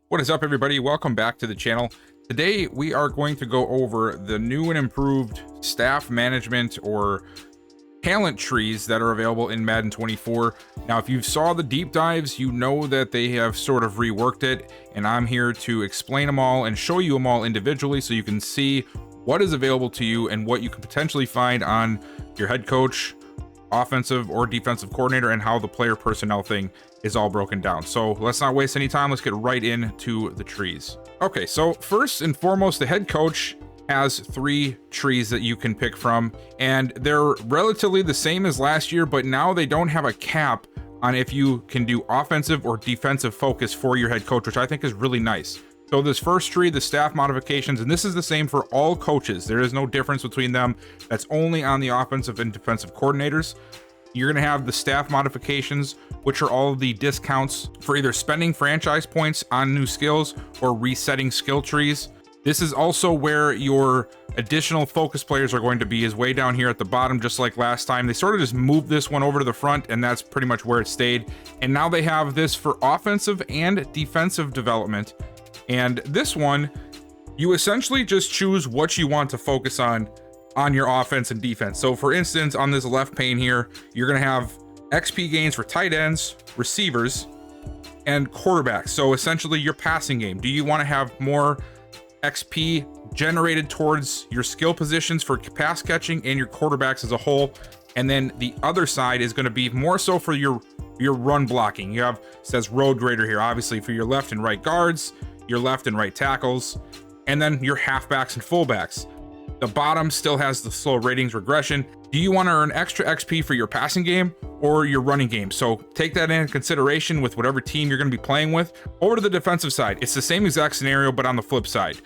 What is up, everybody? Welcome back to the channel. Today we are going to go over the new and improved staff management or talent trees that are available in Madden 24. Now, if you saw the deep dives, you know that they have sort of reworked it, and I'm here to explain them all and show you them all individually so you can see what is available to you and what you can potentially find on your head coach, offensive or defensive coordinator, and how the player personnel thing is all broken down. So let's not waste any time. Let's get right into the trees. Okay, so first and foremost, the head coach has 3 trees that you can pick from, and they're relatively the same as last year, but now they don't have a cap on if you can do offensive or defensive focus for your head coach, which I think is really nice. So this first tree, the staff modifications, and this is the same for all coaches. There is no difference between them. That's only on the offensive and defensive coordinators. You're going to have the staff modifications, which are all of the discounts for either spending franchise points on new skills or resetting skill trees. This is also where your additional focus players are going to be, is way down here at the bottom, just like last time. They sort of just moved this one over to the front, and that's pretty much where it stayed. And now they have this for offensive and defensive development. And this one, you essentially just choose what you want to focus on your offense and defense. So for instance, on this left pane here, you're going to have XP gains for tight ends, receivers, and quarterbacks. So essentially your passing game. Do you want to have more XP generated towards your skill positions for pass catching and your quarterbacks as a whole? And then the other side is going to be more so for your run blocking. You have, says road grader here, obviously for your left and right guards, your left and right tackles, and then your halfbacks and fullbacks. The bottom still has the slow ratings regression. Do you want to earn extra XP for your passing game or your running game? So take that into consideration with whatever team you're going to be playing with. Over to the defensive side, it's the same exact scenario, but on the flip side.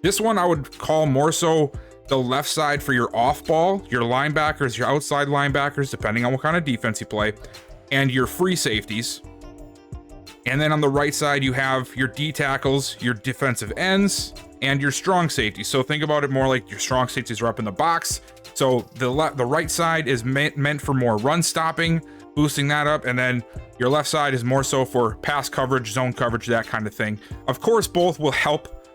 This one I would call more so the left side for your off ball, your linebackers, your outside linebackers, depending on what kind of defense you play, and your free safeties. And then on the right side, you have your D tackles, your defensive ends, and your strong safety. So think about it more like your strong safeties are up in the box. So the right side is meant for more run stopping, boosting that up. And then your left side is more so for pass coverage, zone coverage, that kind of thing. Of course, both will help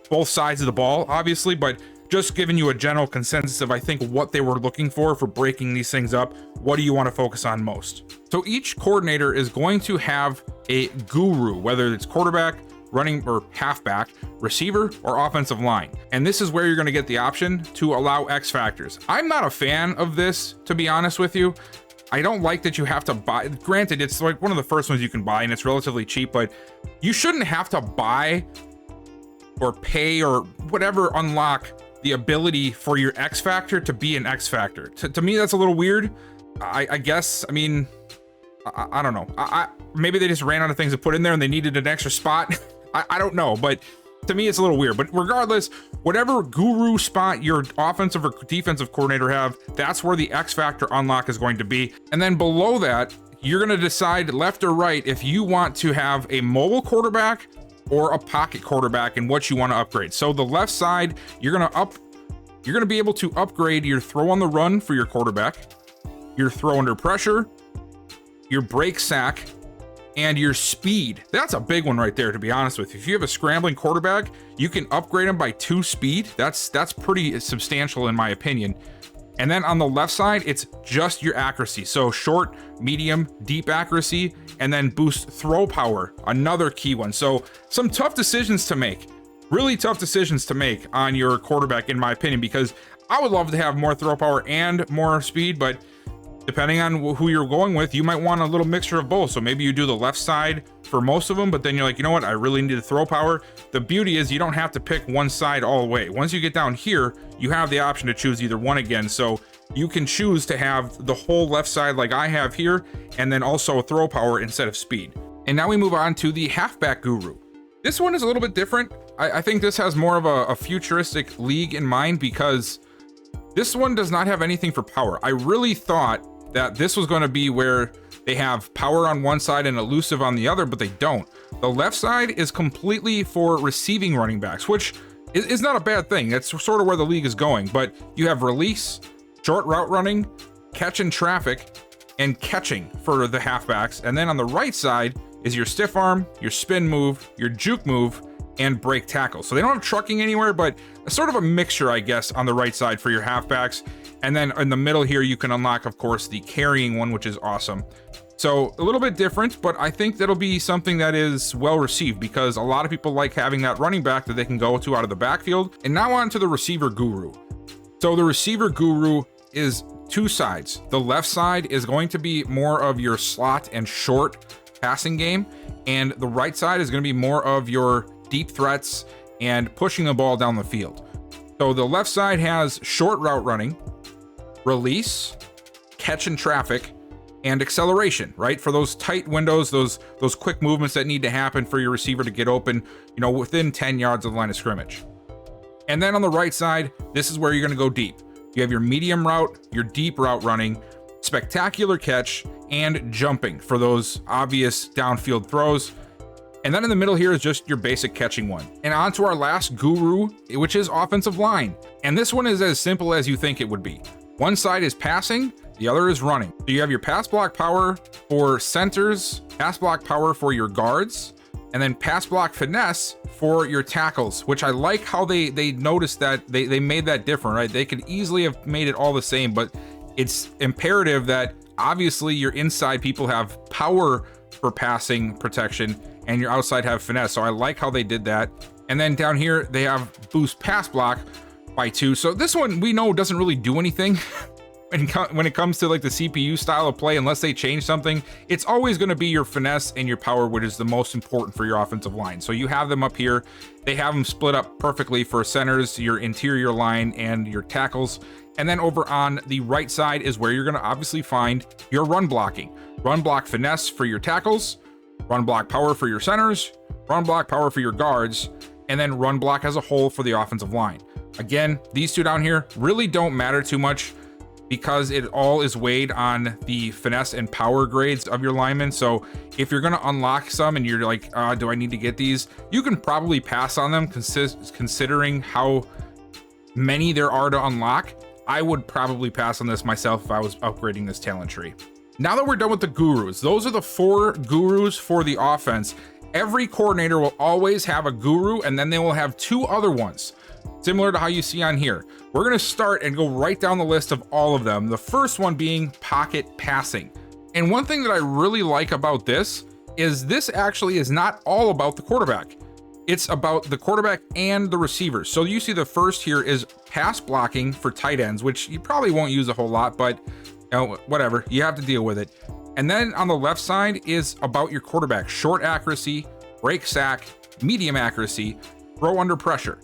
both sides of the ball, obviously, but just giving you a general consensus of, I think, what they were looking for breaking these things up. What do you want to focus on most? So each coordinator is going to have a guru, whether it's quarterback, running or halfback, receiver, or offensive line. And this is where you're going to get the option to allow X factors. I'm not a fan of this, to be honest with you. I don't like that you have to buy. Granted, it's like one of the first ones you can buy and it's relatively cheap, but you shouldn't have to buy or pay or whatever unlock the ability for your X factor to be an X factor. To me, that's a little weird. I guess, I mean, I don't know. Maybe they just ran out of things to put in there and they needed an extra spot. I don't know, but to me, it's a little weird. But regardless, whatever guru spot your offensive or defensive coordinator have, that's where the X factor unlock is going to be. And then below that, you're going to decide left or right if you want to have a mobile quarterback or a pocket quarterback and what you want to upgrade. So the left side, you're going to be able to upgrade your throw on the run for your quarterback, your throw under pressure, your break sack, and your speed. That's a big one right there, to be honest with you. If you have a scrambling quarterback, you can upgrade him by 2 speed. That's pretty substantial in my opinion. And then on the left side, it's just your accuracy. So short, medium, deep accuracy, and then boost throw power, another key one. So some tough decisions to make, really tough decisions to make on your quarterback, in my opinion, because I would love to have more throw power and more speed, but depending on who you're going with, you might want a little mixture of both. So maybe you do the left side for most of them, but then you're like, you know what? I really need to throw power. The beauty is you don't have to pick one side all the way. Once you get down here, you have the option to choose either one again. So you can choose to have the whole left side like I have here, and then also throw power instead of speed. And now we move on to the halfback guru. This one is a little bit different. I think this has more of a futuristic league in mind, because this one does not have anything for power. I really thought that this was going to be where they have power on one side and elusive on the other, but they don't. The left side is completely for receiving running backs, which is not a bad thing. That's sort of where the league is going, but you have release, short route running, catch in traffic, and catching for the halfbacks. And then on the right side, is your stiff arm, your spin move, your juke move, and break tackle. So they don't have trucking anywhere, but sort of a mixture, I guess, on the right side for your halfbacks. And then in the middle here, you can unlock, of course, the carrying one, which is awesome. So a little bit different, but I think that'll be something that is well received because a lot of people like having that running back that they can go to out of the backfield. And now on to the receiver guru. So the receiver guru is two sides. The left side is going to be more of your slot and short passing game, and the right side is going to be more of your deep threats and pushing the ball down the field. So the left side has short route running, release, catch in traffic, and acceleration, right? For those tight windows, those quick movements that need to happen for your receiver to get open, you know, within 10 yards of the line of scrimmage. And then on the right side, this is where you're going to go deep. You have your medium route, your deep route running, spectacular catch, and jumping for those obvious downfield throws. And then in the middle here is just your basic catching one. And on to our last guru, which is offensive line. And this one is as simple as you think it would be. One side is passing, the other is running. So you have your pass block power for centers, pass block power for your guards, and then pass block finesse for your tackles, which I like how they noticed that they made that different, right? They could easily have made it all the same, but it's imperative that obviously your inside people have power for passing protection and your outside have finesse. So I like how they did that. And then down here, they have boost pass block by 2. So this one we know doesn't really do anything when it comes to like the CPU style of play, unless they change something. It's always going to be your finesse and your power, which is the most important for your offensive line. So you have them up here. They have them split up perfectly for centers, your interior line, and your tackles. And then over on the right side is where you're going to obviously find your run blocking. Run block finesse for your tackles, run block power for your centers, run block power for your guards, and then run block as a whole for the offensive line. Again, these two down here really don't matter too much because it all is weighed on the finesse and power grades of your linemen. So if you're going to unlock some and you're like, do I need to get these? You can probably pass on them considering how many there are to unlock. I would probably pass on this myself if I was upgrading this talent tree. Now that we're done with the gurus, those are the 4 gurus for the offense. Every coordinator will always have a guru, and then they will have 2 other ones, similar to how you see on here. We're going to start and go right down the list of all of them. The first one being pocket passing. And one thing that I really like about this is this actually is not all about the quarterback. It's about the quarterback and the receivers. So you see the first here is pass blocking for tight ends, which you probably won't use a whole lot, but you know, whatever, you have to deal with it. And then on the left side is about your quarterback: short accuracy, break sack, medium accuracy, throw under pressure.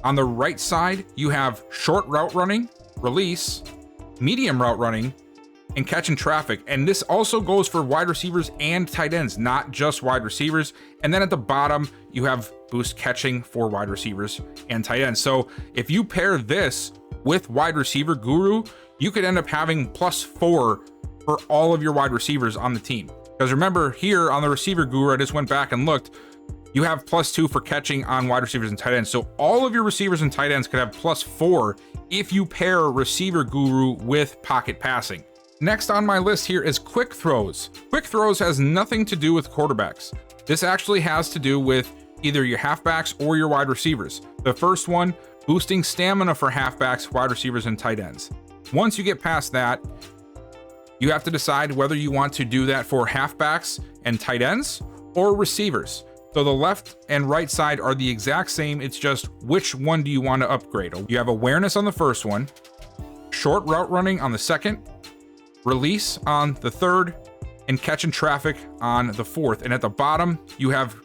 On the right side, you have short route running, release, medium route running, and catch in traffic. And this also goes for wide receivers and tight ends, not just wide receivers. And then at the bottom, you have boost catching for wide receivers and tight ends. So if you pair this with wide receiver guru, you could end up having +4 for all of your wide receivers on the team. Because remember, here on the receiver guru, I just went back and looked, you have +2 for catching on wide receivers and tight ends. So all of your receivers and tight ends could have +4 if you pair receiver guru with pocket passing. Next on my list here is quick throws. Quick throws has nothing to do with quarterbacks. This actually has to do with either your halfbacks or your wide receivers. The first one, boosting stamina for halfbacks, wide receivers, and tight ends. Once you get past that, you have to decide whether you want to do that for halfbacks and tight ends or receivers. So the left and right side are the exact same. It's just which one do you want to upgrade? You have awareness on the first one, short route running on the second, release on the third, and catch in traffic on the fourth. And at the bottom, you have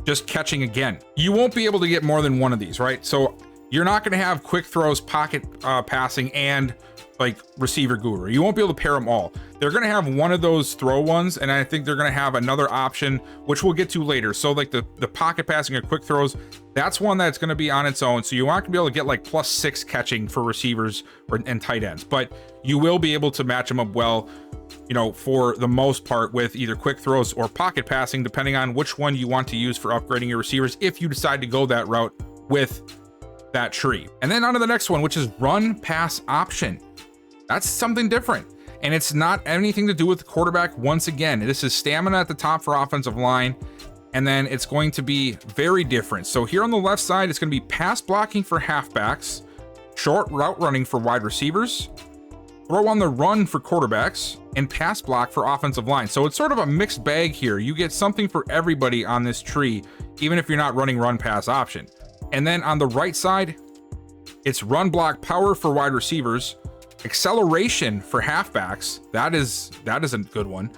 just catching again. You won't be able to get more than one of these, right? So you're not going to have quick throws, pocket passing, and like receiver guru. You won't be able to pair them all. They're going to have one of those throw ones, and I think they're going to have another option, which we'll get to later. So like the pocket passing or quick throws, that's one that's going to be on its own. So you aren't going to be able to get like +6 catching for receivers and tight ends, but you will be able to match them up well, you know, for the most part with either quick throws or pocket passing, depending on which one you want to use for upgrading your receivers if you decide to go that route with that tree. And then on to the next one, which is run pass option. That's something different. And it's not anything to do with the quarterback. Once again, this is stamina at the top for offensive line. And then it's going to be very different. So here on the left side, it's going to be pass blocking for halfbacks, short route running for wide receivers, throw on the run for quarterbacks, and pass block for offensive line. So it's sort of a mixed bag here. You get something for everybody on this tree, even if you're not running run pass option. And then on the right side, it's run block power for wide receivers, acceleration for halfbacks. That is a good one.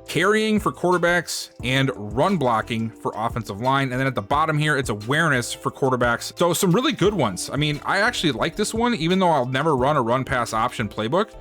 Carrying for quarterbacks, and run blocking for offensive line. And then at the bottom here, it's awareness for quarterbacks. So some really good ones. I mean, I actually like this one, even though I'll never run a run pass option playbook,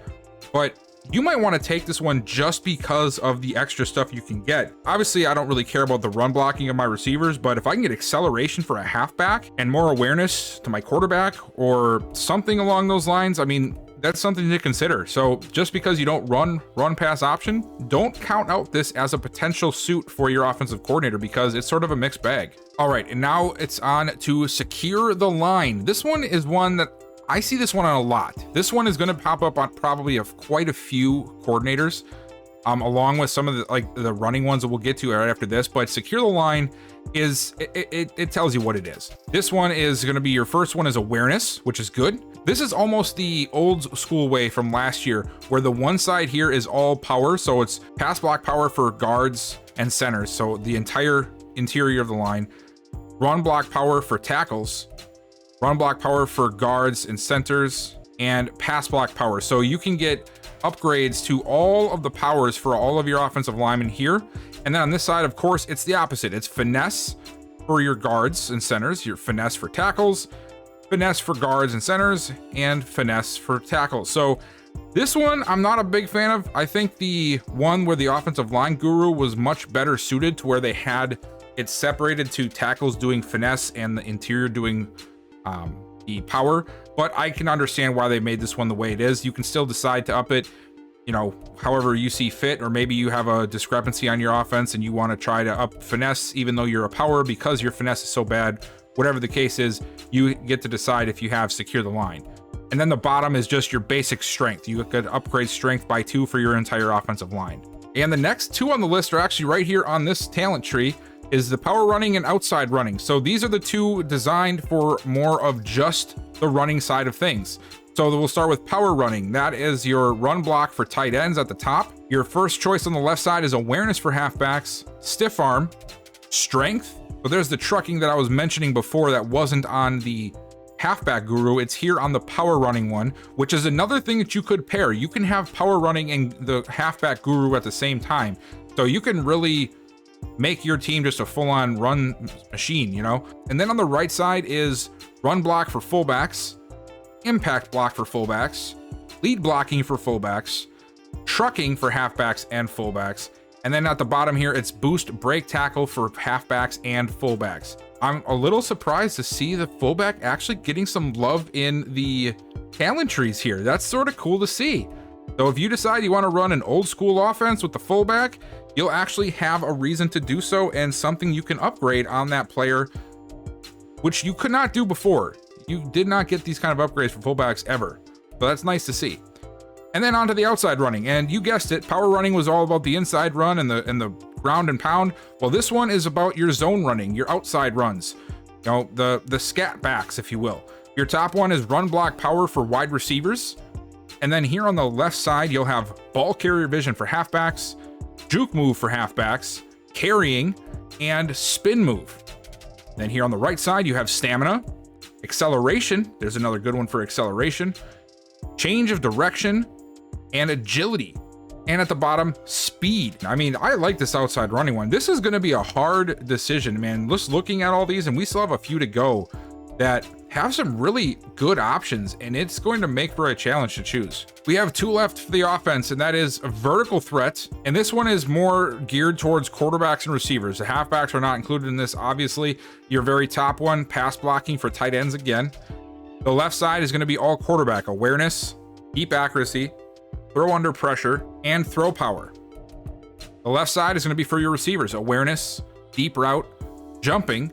but you might want to take this one just because of the extra stuff you can get. Obviously, I don't really care about the run blocking of my receivers, but if I can get acceleration for a halfback and more awareness to my quarterback or something along those lines, I mean, that's something to consider. So just because you don't run pass option, don't count out this as a potential suit for your offensive coordinator, because it's sort of a mixed bag. All right, and now it's on to secure the line. This one is one that I see this one on a lot. This one is going to pop up on probably quite a few coordinators, along with some of the running ones that we'll get to right after this. But secure the line is it tells you what it is. This one is going to be your first one is awareness, which is good. This is almost the old school way from last year, where the one side here is all power. So it's pass block power for guards and centers. So the entire interior of the line, run block power for tackles, run block power for guards and centers, and pass block power. So you can get upgrades to all of the powers for all of your offensive linemen here. And then on this side, of course, it's the opposite. It's finesse for your guards and centers, your finesse for tackles, finesse for guards and centers, and finesse for tackles. So this one, I'm not a big fan of. I think the one where the offensive line guru was much better suited to where they had it separated to tackles doing finesse and the interior doing the power, but I can understand why they made this one the way it is. You can still decide to up it, you know, however you see fit, or maybe you have a discrepancy on your offense and you want to try to up finesse even though you're a power because your finesse is so bad. Whatever the case is, you get to decide if you have secure the line. And then the bottom is just your basic strength. You could upgrade strength by 2 for your entire offensive line. And the next 2 on the list are actually right here on this talent tree, is the power running and outside running. So these are the 2 designed for more of just the running side of things. So we'll start with power running. That is your run block for tight ends at the top. Your first choice on the left side is awareness for halfbacks, stiff arm, strength. So there's the trucking that I was mentioning before that wasn't on the halfback guru. It's here on the power running one, which is another thing that you could pair. You can have power running and the halfback guru at the same time. So you can really make your team just a full-on run machine, you know? And then on the right side is run block for fullbacks, impact block for fullbacks, lead blocking for fullbacks, trucking for halfbacks and fullbacks. And then at the bottom here, it's boost break tackle for halfbacks and fullbacks. I'm a little surprised to see the fullback actually getting some love in the talent trees here. That's sort of cool to see. So if you decide you want to run an old school offense with the fullback, you'll actually have a reason to do so and something you can upgrade on that player, which you could not do before. You did not get these kind of upgrades for fullbacks ever. So that's nice to see. And then onto the outside running, and you guessed it, power running was all about the inside run and the ground and pound. Well, this one is about your zone running, your outside runs, you know, the scat backs, if you will. Your top one is run block power for wide receivers. And then here on the left side, you'll have ball carrier vision for halfbacks, juke move for halfbacks, carrying, and spin move. Then here on the right side, you have stamina, acceleration. There's another good one for acceleration, change of direction, and agility. And at the bottom, speed. I mean, I like this outside running one. This is going to be a hard decision, man. Just looking at all these, and we still have a few to go that have some really good options, and it's going to make for a challenge to choose. We have 2 left for the offense, and that is a vertical threat. And this one is more geared towards quarterbacks and receivers. The halfbacks are not included in this, obviously. Your very top one, pass blocking for tight ends again. The left side is going to be all quarterback, awareness, deep accuracy, throw under pressure, and throw power. The left side is going to be for your receivers, awareness, deep route, jumping,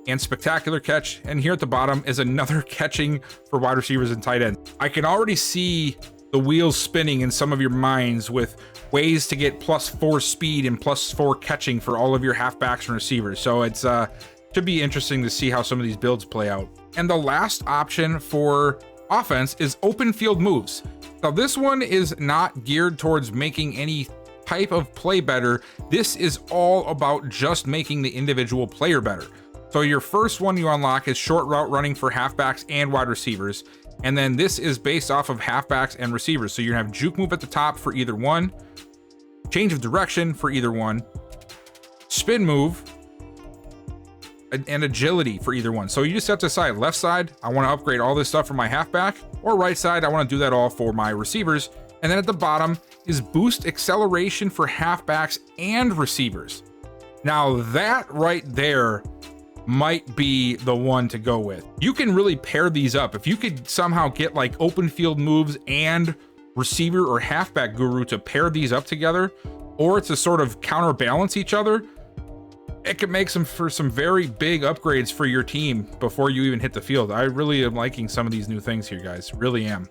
and spectacular catch. And here at the bottom is another catching for wide receivers and tight ends. I can already see the wheels spinning in some of your minds with ways to get +4 speed and +4 catching for all of your halfbacks and receivers. So it's should be interesting to see how some of these builds play out. And the last option for offense is open field moves. Now this one is not geared towards making any type of play better. This is all about just making the individual player better. So your first one you unlock is short route running for halfbacks and wide receivers. And then this is based off of halfbacks and receivers. So you're gonna have juke move at the top for either one, change of direction for either one, spin move, and agility for either one. So you just have to decide, left side, I want to upgrade all this stuff for my halfback, or right side, I want to do that all for my receivers. And then at the bottom is boost acceleration for halfbacks and receivers. Now that right there might be the one to go with. You can really pair these up. If you could somehow get like open field moves and receiver or halfback guru to pair these up together, or to sort of counterbalance each other, it could make for some very big upgrades for your team before you even hit the field. I really am liking some of these new things here, guys. Really am.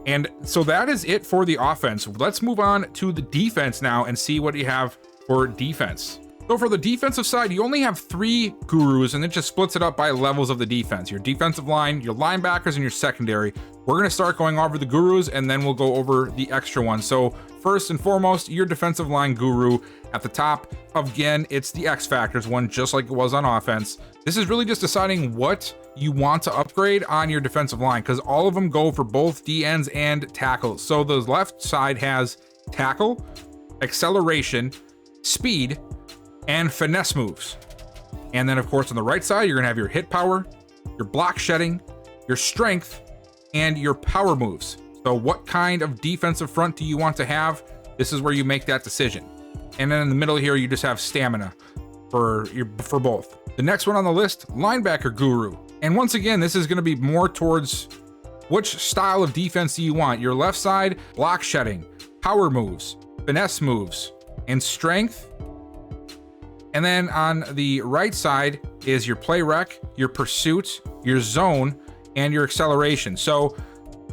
And so that is it for the offense. Let's move on to the defense now and see what you have for defense. So for the defensive side, you only have 3 gurus, and it just splits it up by levels of the defense. Your defensive line, your linebackers, and your secondary. We're going to start going over the gurus, and then we'll go over the extra ones. So first and foremost, your defensive line guru at the top. Again, it's the X Factors one, just like it was on offense. This is really just deciding what you want to upgrade on your defensive line, because all of them go for both DNs and tackles. So the left side has tackle, acceleration, speed, and finesse moves. And then of course on the right side, you're gonna have your hit power, your block shedding, your strength, and your power moves. So what kind of defensive front do you want to have? This is where you make that decision. And then in the middle here, you just have stamina for both. The next one on the list, linebacker guru. And once again, this is gonna be more towards which style of defense do you want. Your left side, block shedding, power moves, finesse moves, and strength. And then on the right side is your play rec, your pursuit, your zone, and your acceleration. So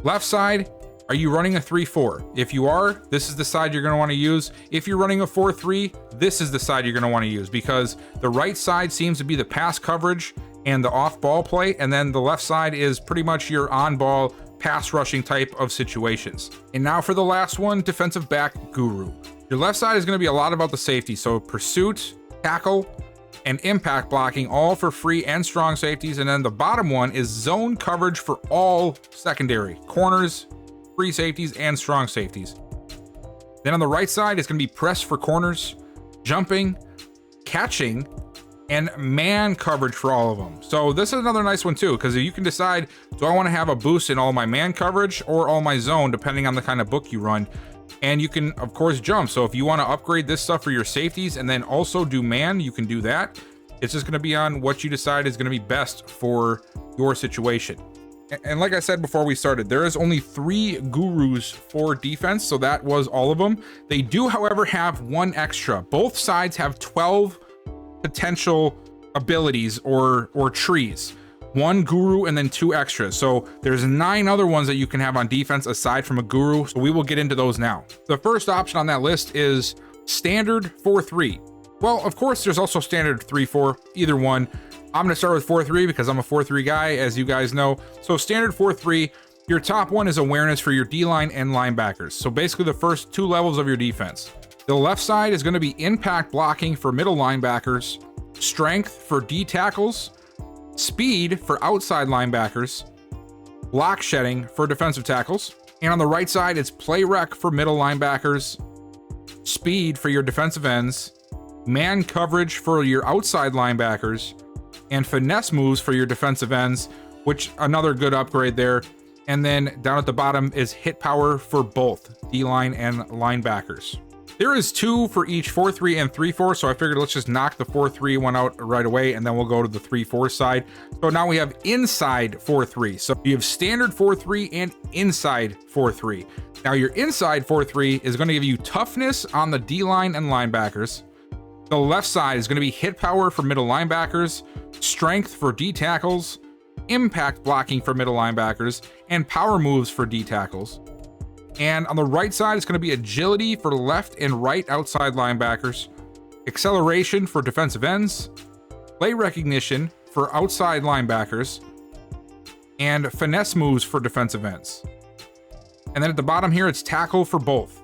left side, are you running a 3-4? If you are, this is the side you're gonna wanna use. If you're running a 4-3, this is the side you're gonna wanna use, because the right side seems to be the pass coverage and the off ball play. And then the left side is pretty much your on ball pass rushing type of situations. And now for the last one, defensive back guru. Your left side is gonna be a lot about the safety. So pursuit, tackle, and impact blocking, all for free and strong safeties. And then the bottom one is zone coverage for all secondary, corners, free safeties, and strong safeties. Then on the right side is going to be press for corners, jumping, catching, and man coverage for all of them. So this is another nice one too, because you can decide, do I want to have a boost in all my man coverage or all my zone, depending on the kind of book you run. And you can, of course, jump. So if you want to upgrade this stuff for your safeties and then also do man, you can do that. It's just going to be on what you decide is going to be best for your situation. And like I said before we started, there is only 3 gurus for defense, so that was all of them. They do, however, have one extra. Both sides have 12 potential abilities or trees. 1 guru and then 2 extras. So there's 9 other ones that you can have on defense aside from a guru. So we will get into those now. The first option on that list is standard 4-3. Well, of course, there's also standard 3-4, either one. I'm gonna start with 4-3 because I'm a 4-3 guy, as you guys know. So standard 4-3, your top one is awareness for your D-line and linebackers. So basically the first 2 levels of your defense. The left side is gonna be impact blocking for middle linebackers, strength for D tackles, speed for outside linebackers, block shedding for defensive tackles. And on the right side, it's play rec for middle linebackers, speed for your defensive ends, man coverage for your outside linebackers, and finesse moves for your defensive ends, which another good upgrade there. And then down at the bottom is hit power for both D-line and linebackers. There is 2 for each 4-3 and 3-4, so I figured let's just knock the 4-3 one out right away, and then we'll go to the 3-4 side. So now we have inside 4-3. So you have standard 4-3 and inside 4-3. Now your inside 4-3 is going to give you toughness on the D-line and linebackers. The left side is going to be hit power for middle linebackers, strength for D tackles, impact blocking for middle linebackers, and power moves for D tackles. And on the right side, it's going to be agility for left and right outside linebackers, acceleration for defensive ends, play recognition for outside linebackers, and finesse moves for defensive ends. And then at the bottom here, it's tackle for both.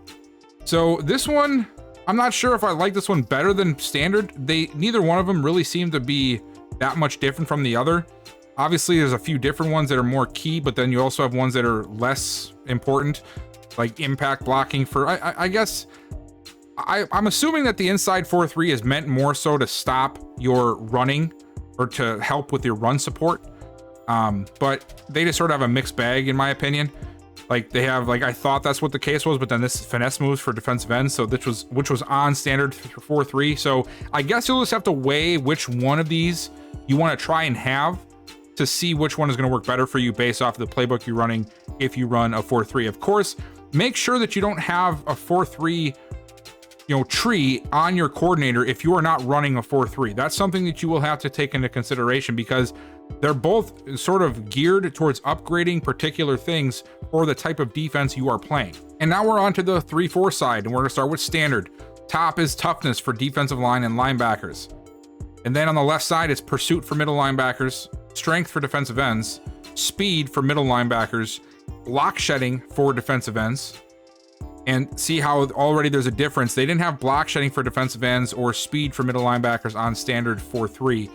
So this one, I'm not sure if I like this one better than standard. Neither one of them really seem to be that much different from the other. Obviously, there's a few different ones that are more key, but then you also have ones that are less important, like impact blocking for, I guess, I'm assuming that the inside 4-3 is meant more so to stop your running or to help with your run support. But they just sort of have a mixed bag, in my opinion. Like they have, like, I thought that's what the case was, but then this is finesse moves for defensive ends. So which was on standard 4-3. So I guess you'll just have to weigh which one of these you want to try and have to see which one is going to work better for you based off of the playbook you're running if you run a 4-3. Of course, make sure that you don't have a 4-3 tree on your coordinator if you are not running a 4-3. That's something that you will have to take into consideration because they're both sort of geared towards upgrading particular things for the type of defense you are playing. And now we're on to the 3-4 side, and we're going to start with standard. Top is toughness for defensive line and linebackers. And then on the left side, it's pursuit for middle linebackers, strength for defensive ends, speed for middle linebackers, block shedding for defensive ends. And see how already there's a difference. They didn't have block shedding for defensive ends or speed for middle linebackers on standard 4-3.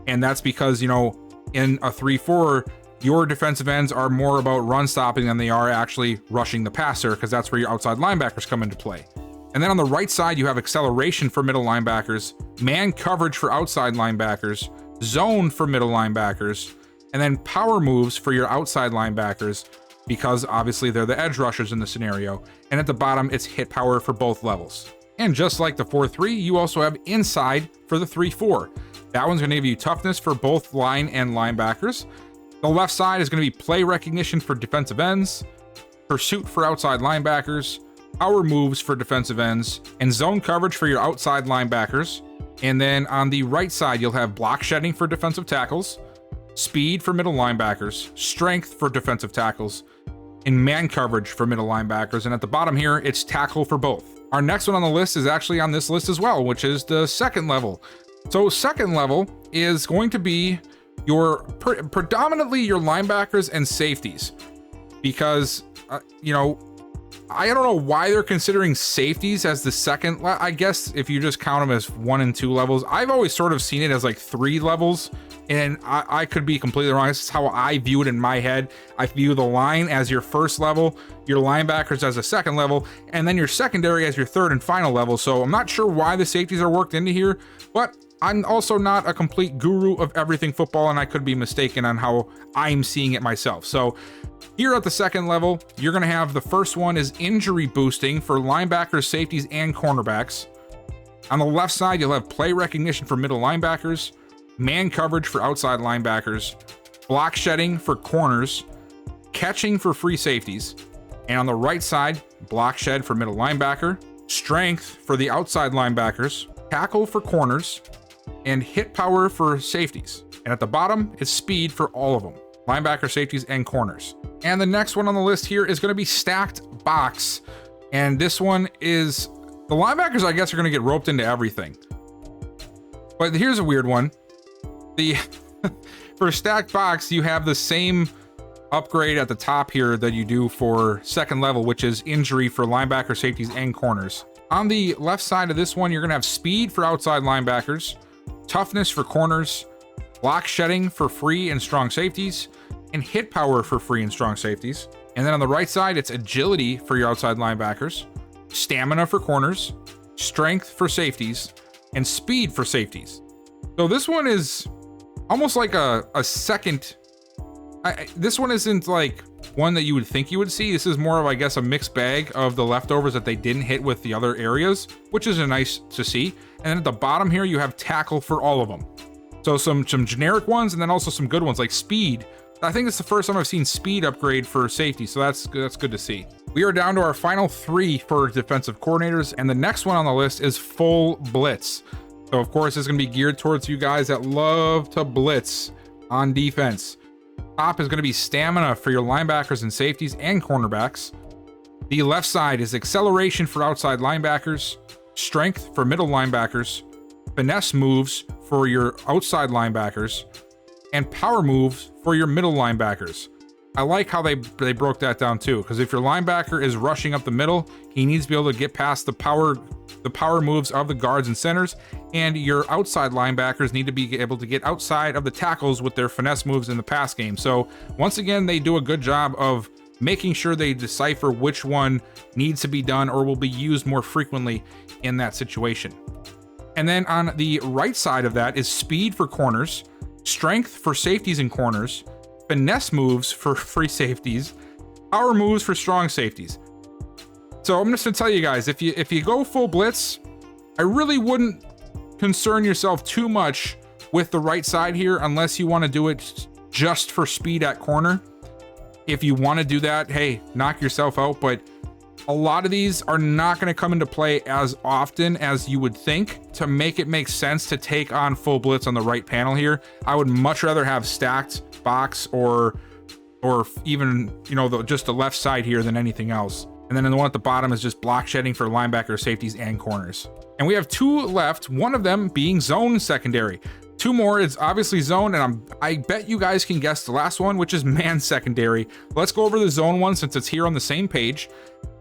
And that's because, in a 3-4, your defensive ends are more about run stopping than they are actually rushing the passer, because that's where your outside linebackers come into play. And then on the right side, you have acceleration for middle linebackers, man coverage for outside linebackers, zone for middle linebackers, and then power moves for your outside linebackers, because obviously they're the edge rushers in the scenario. And at the bottom, it's hit power for both levels. And just like the 4-3, you also have inside for the 3-4. That one's going to give you toughness for both line and linebackers. The left side is going to be play recognition for defensive ends, pursuit for outside linebackers, power moves for defensive ends, and zone coverage for your outside linebackers. And then on the right side, you'll have block shedding for defensive tackles, speed for middle linebackers, strength for defensive tackles, and man coverage for middle linebackers. And at the bottom here, it's tackle for both. Our next one on the list is actually on this list as well, which is the second level. So second level is going to be your predominantly your linebackers and safeties, because I don't know why they're considering safeties as the second. I guess if you just count them as 1 and 2 levels, I've always sort of seen it as like 3 levels, and I could be completely wrong. This is how I view it in my head. I view the line as your first level, your linebackers as a second level, and then your secondary as your third and final level. So I'm not sure why the safeties are worked into here, but I'm also not a complete guru of everything football, and I could be mistaken on how I'm seeing it myself. So here at the second level, you're going to have the first one is injury boosting for linebackers, safeties, and cornerbacks. On the left side, you'll have play recognition for middle linebackers, man coverage for outside linebackers, block shedding for corners, catching for free safeties. And on the right side, block shed for middle linebacker, strength for the outside linebackers, tackle for corners, and hit power for safeties. And at the bottom, it's speed for all of them, linebacker, safeties, and corners. And the next one on the list here is going to be stacked box. And this one is, the linebackers, I guess, are going to get roped into everything. But here's a weird one. For stacked box, you have the same upgrade at the top here that you do for second level, which is injury for linebacker, safeties, and corners. On the left side of this one, you're going to have speed for outside linebackers, toughness for corners, block shedding for free and strong safeties, and hit power for free and strong safeties. And then on the right side, it's agility for your outside linebackers, stamina for corners, strength for safeties, and speed for safeties. So this one is almost like a second. This one isn't like one that you would think you would see. This is more of, I guess, a mixed bag of the leftovers that they didn't hit with the other areas, which is nice to see. And then at the bottom here, you have tackle for all of them. So some generic ones, and then also some good ones like speed. I think it's the first time I've seen speed upgrade for safety, so that's good to see. We are down to our final 3 for defensive coordinators, and the next one on the list is full blitz. So of course, it's going to be geared towards you guys that love to blitz on defense. Top is going to be stamina for your linebackers and safeties and cornerbacks. The left side is acceleration for outside linebackers, strength for middle linebackers, finesse moves for your outside linebackers, and power moves for your middle linebackers. I like how they broke that down too, because if your linebacker is rushing up the middle, he needs to be able to get past the power moves of the guards and centers, and your outside linebackers need to be able to get outside of the tackles with their finesse moves in the pass game. So once again, they do a good job of making sure they decipher which one needs to be done or will be used more frequently in that situation. And then on the right side of that is speed for corners, strength for safeties and corners, finesse moves for free safeties, power moves for strong safeties. So I'm just gonna tell you guys, if you go full blitz, I really wouldn't concern yourself too much with the right side here unless you want to do it just for speed at corner. If you want to do that, hey, knock yourself out, but a lot of these are not going to come into play as often as you would think to make it make sense to take on full blitz on the right panel here. I would much rather have stacked box or even, you know, just the left side here than anything else. And then the one at the bottom is just block shedding for linebacker, safeties, and corners. And we have two left, one of them being zone secondary. Two more, it's obviously zone, and I bet you guys can guess the last one, which is man secondary. Let's go over the zone one since it's here on the same page.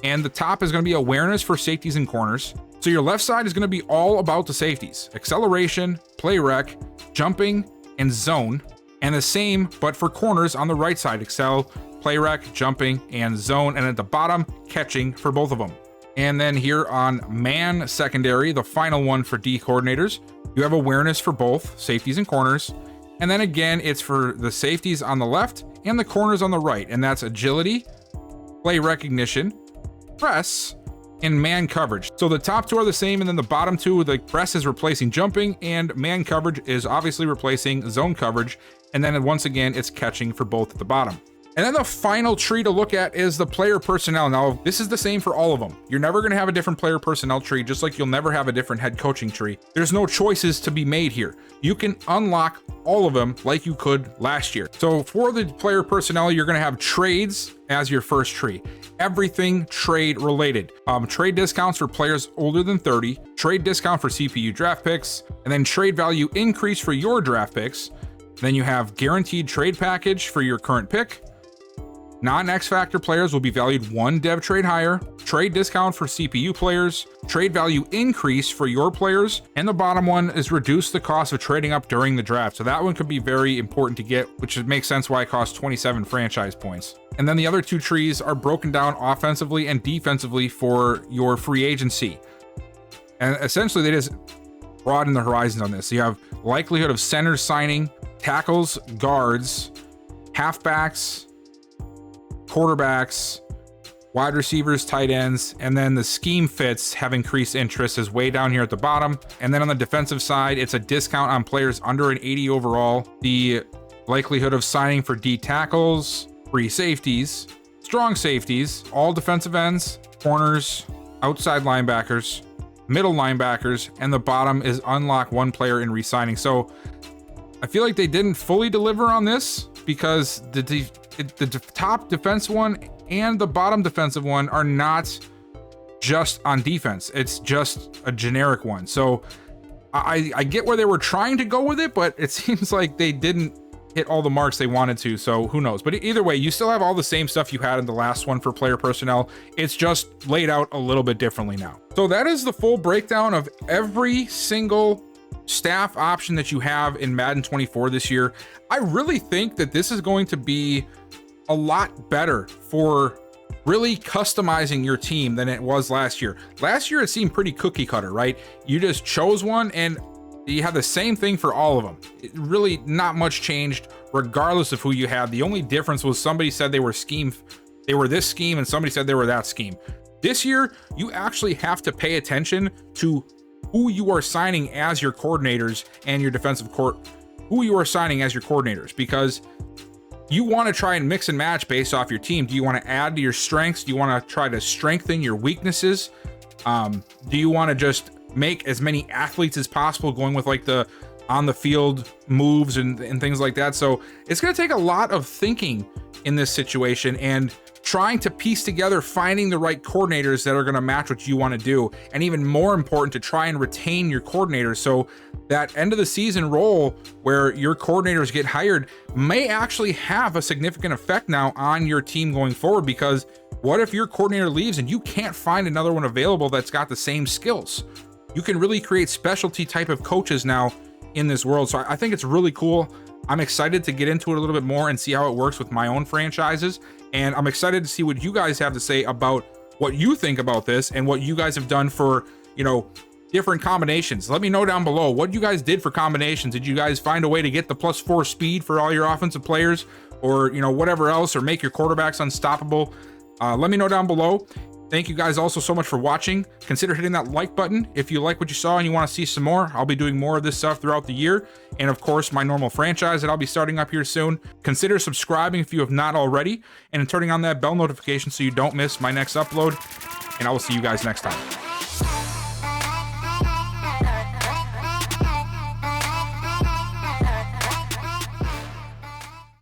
And the top is going to be awareness for safeties and corners. So your left side is going to be all about the safeties: acceleration, play rec, jumping, and zone. And the same, but for corners on the right side: excel, play rec, jumping, and zone. And at the bottom, catching for both of them. And then here on man secondary, the final one for D coordinators, you have awareness for both safeties and corners. And then again, it's for the safeties on the left and the corners on the right. And that's agility, play recognition, press, and man coverage. So the top two are the same, and then the bottom two, the press is replacing jumping, and man coverage is obviously replacing zone coverage. And then once again, it's catching for both at the bottom. And then the final tree to look at is the player personnel. Now, this is the same for all of them. You're never going to have a different player personnel tree, just like you'll never have a different head coaching tree. There's no choices to be made here. You can unlock all of them like you could last year. So for the player personnel, you're going to have trades as your first tree. Everything trade related. Trade discounts for players older than 30, trade discount for CPU draft picks, and then trade value increase for your draft picks. Then you have guaranteed trade package for your current pick. Non-X Factor players will be valued 1 dev trade higher, trade discount for CPU players, trade value increase for your players, and the bottom one is reduce the cost of trading up during the draft. So that one could be very important to get, which makes sense why it costs 27 franchise points. And then the other two trees are broken down offensively and defensively for your free agency. And essentially they just broaden the horizons on this. So you have likelihood of centers signing, tackles, guards, halfbacks, quarterbacks, wide receivers, tight ends, and then the scheme fits have increased interest is way down here at the bottom. And then on the defensive side, it's a discount on players under an 80 overall, the likelihood of signing for D tackles, free safeties, strong safeties, all defensive ends, corners, outside linebackers, middle linebackers, and the bottom is unlock 1 player in re-signing. So I feel like they didn't fully deliver on this because the top defense one and the bottom defensive one are not just on defense. It's just a generic one. So I get where they were trying to go with it, but it seems like they didn't hit all the marks they wanted to. So who knows? But either way, you still have all the same stuff you had in the last one for player personnel. It's just laid out a little bit differently now. So that is the full breakdown of every single staff option that you have in Madden 24 this year. I really think that this is going to be a lot better for really customizing your team than it was last year. Last year, it seemed pretty cookie cutter, right? You just chose one and you had the same thing for all of them. Really not much changed regardless of who you had. The only difference was somebody said they were this scheme and somebody said they were that scheme. This year, you actually have to pay attention to who you are signing as your coordinators and your defensive who you are signing as your coordinators, because you want to try and mix and match based off your team. Do you want to add to your strengths? Do you want to try to strengthen your weaknesses? Do you want to just make as many athletes as possible, going with like the on the field moves and things like that? So it's going to take a lot of thinking in this situation, and trying to piece together, finding the right coordinators that are going to match what you want to do, and even more important, to try and retain your coordinators. So that end of the season role where your coordinators get hired may actually have a significant effect now on your team going forward, because what if your coordinator leaves and you can't find another one available that's got the same skills? You can really create specialty type of coaches now in this world. So I think it's really cool. I'm excited to get into it a little bit more and see how it works with my own franchises. And I'm excited to see what you guys have to say about what you think about this and what you guys have done for, you know, different combinations. Let me know down below what you guys did for combinations. Did you guys find a way to get the +4 speed for all your offensive players, or, you know, whatever else, or make your quarterbacks unstoppable? Let me know down below. Thank you guys also so much for watching. Consider hitting that like button if you like what you saw and you want to see some more. I'll be doing more of this stuff throughout the year. And of course, my normal franchise that I'll be starting up here soon. Consider subscribing if you have not already, and turning on that bell notification so you don't miss my next upload. And I will see you guys next time.